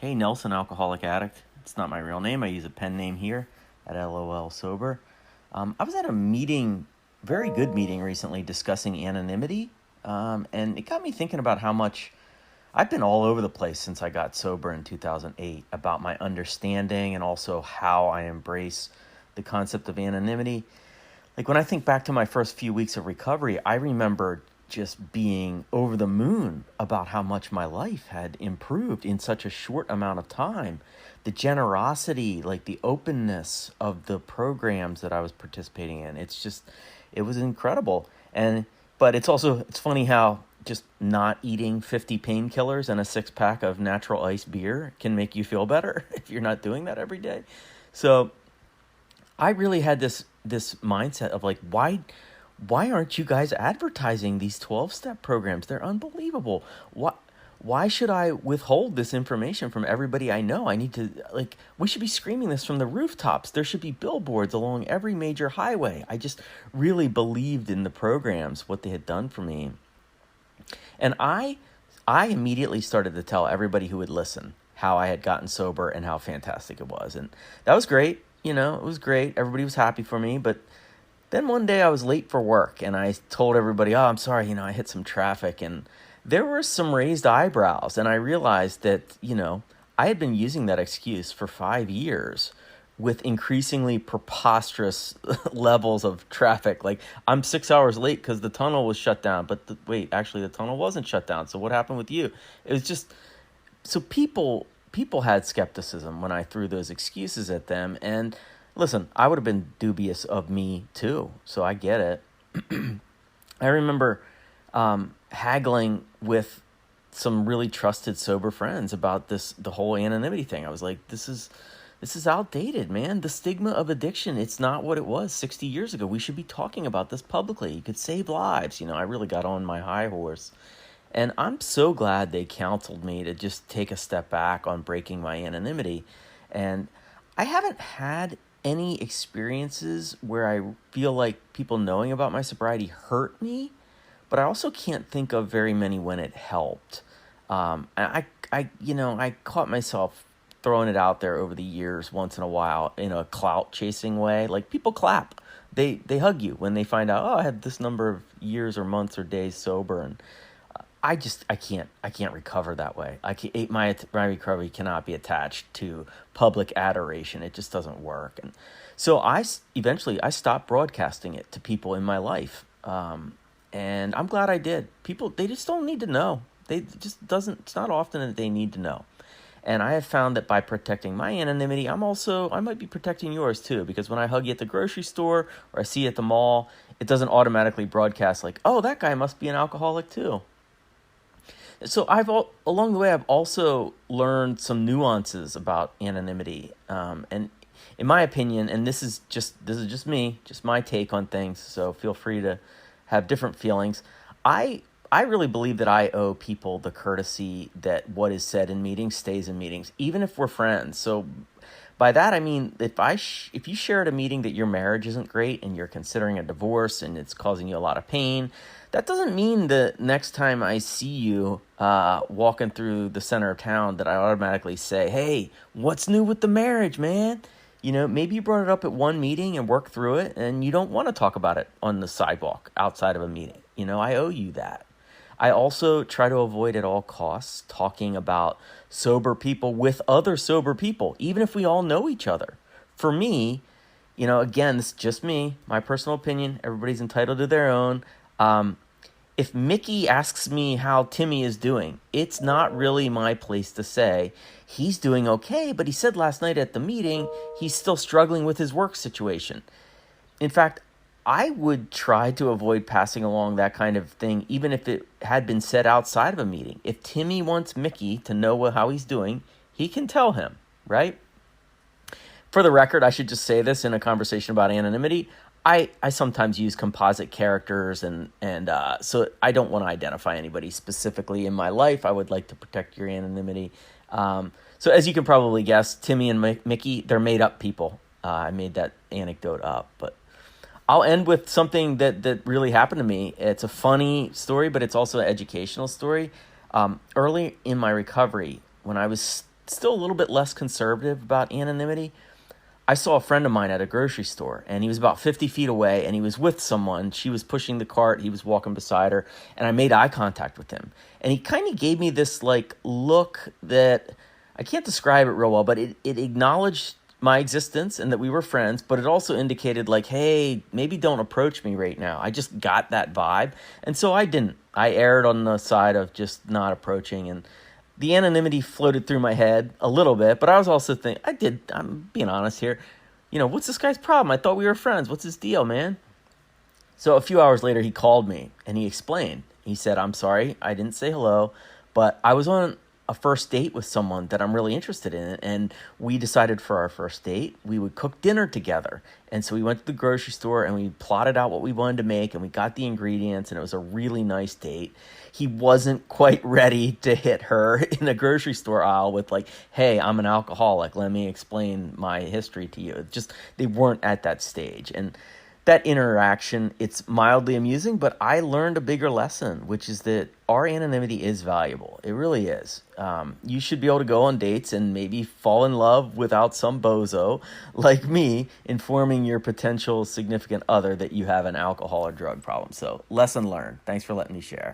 Hey, Nelson, alcoholic addict. It's not my real name. I use a pen name here at LOL Sober. I was at a meeting, very good meeting recently, discussing anonymity, and it got me thinking about how much I've been all over the place since I got sober in 2008 about my understanding and also how I embrace the concept of anonymity. Like when I think back to my first few weeks of recovery, I remember just being over the moon about how much my life had improved in such a short amount of time. The generosity, like the openness of the programs that I was participating in, it was incredible. But it's funny how just not eating 50 painkillers and a 6-pack of natural ice beer can make you feel better if you're not doing that every day. So I really had this mindset of like, why aren't you guys advertising these 12-step programs? They're unbelievable. Why should I withhold this information from everybody I know? We should be screaming this from the rooftops. There should be billboards along every major highway. I just really believed in the programs, what they had done for me. And I immediately started to tell everybody who would listen how I had gotten sober and how fantastic it was. And that was great. It was great. Everybody was happy for me. But then one day I was late for work and I told everybody, oh, I'm sorry, I hit some traffic. And there were some raised eyebrows. And I realized that, I had been using that excuse for 5 years with increasingly preposterous levels of traffic. Like, I'm 6 hours late because the tunnel was shut down. But actually the tunnel wasn't shut down. So what happened with you? It was just, so people had skepticism when I threw those excuses at them. And listen, I would have been dubious of me too. So I get it. I remember haggling with some really trusted sober friends about the whole anonymity thing. I was like, this is outdated, man. The stigma of addiction, it's not what it was 60 years ago. We should be talking about this publicly. You could save lives. I really got on my high horse. And I'm so glad they counseled me to just take a step back on breaking my anonymity. And I haven't had any experiences where I feel like people knowing about my sobriety hurt me, but I also can't think of very many when it helped. I caught myself throwing it out there over the years once in a while in a clout chasing way. Like, people clap. They hug you when they find out, oh, I had this number of years or months or days sober. And I can't recover that way. My recovery cannot be attached to public adoration. It just doesn't work. And so eventually I stopped broadcasting it to people in my life. And I'm glad I did. People, they just don't need to know. It's not often that they need to know. And I have found that by protecting my anonymity, I might be protecting yours too, because when I hug you at the grocery store or I see you at the mall, it doesn't automatically broadcast like, oh, that guy must be an alcoholic too. So along the way, I've also learned some nuances about anonymity. And in my opinion, and this is just me, just my take on things, so feel free to have different feelings. I really believe that I owe people the courtesy that what is said in meetings stays in meetings, even if we're friends. So by that, I mean, if you share at a meeting that your marriage isn't great and you're considering a divorce and it's causing you a lot of pain, that doesn't mean the next time I see you walking through the center of town that I automatically say, hey, what's new with the marriage, man? Maybe you brought it up at one meeting and worked through it and you don't want to talk about it on the sidewalk outside of a meeting. I owe you that. I also try to avoid at all costs talking about sober people with other sober people, even if we all know each other. For me, again, this is just me, my personal opinion. Everybody's entitled to their own. If Mickey asks me how Timmy is doing, it's not really my place to say, he's doing okay, but he said last night at the meeting he's still struggling with his work situation. In fact, I would try to avoid passing along that kind of thing, even if it had been said outside of a meeting. If Timmy wants Mickey to know how he's doing, he can tell him, right? For the record, I should just say this in a conversation about anonymity. I sometimes use composite characters, and so I don't want to identify anybody specifically in my life. I would like to protect your anonymity. So as you can probably guess, Timmy and Mickey, they're made-up people. I made that anecdote up, but I'll end with something that really happened to me. It's a funny story, but it's also an educational story. Early in my recovery, when I was still a little bit less conservative about anonymity. I saw a friend of mine at a grocery store, and he was about 50 feet away, and he was with someone. She was pushing the cart. He was walking beside her, and I made eye contact with him. And he kind of gave me this like look that I can't describe it real well, but it acknowledged my existence and that we were friends, but it also indicated like, hey, maybe don't approach me right now. I just got that vibe. And so I didn't. I erred on the side of just not approaching, and the anonymity floated through my head a little bit, but I was also thinking, I'm being honest here. What's this guy's problem? I thought we were friends. What's his deal, man? So a few hours later, he called me and he explained. He said, I'm sorry, I didn't say hello, but I was on a first date with someone that I'm really interested in, and we decided for our first date we would cook dinner together. And so we went to the grocery store and we plotted out what we wanted to make, and we got the ingredients, and it was a really nice date. He wasn't quite ready to hit her in the grocery store aisle with like, hey, I'm an alcoholic, let me explain my history to you. They weren't at that stage. And that interaction, it's mildly amusing, but I learned a bigger lesson, which is that our anonymity is valuable. It really is. You should be able to go on dates and maybe fall in love without some bozo like me informing your potential significant other that you have an alcohol or drug problem. So lesson learned. Thanks for letting me share.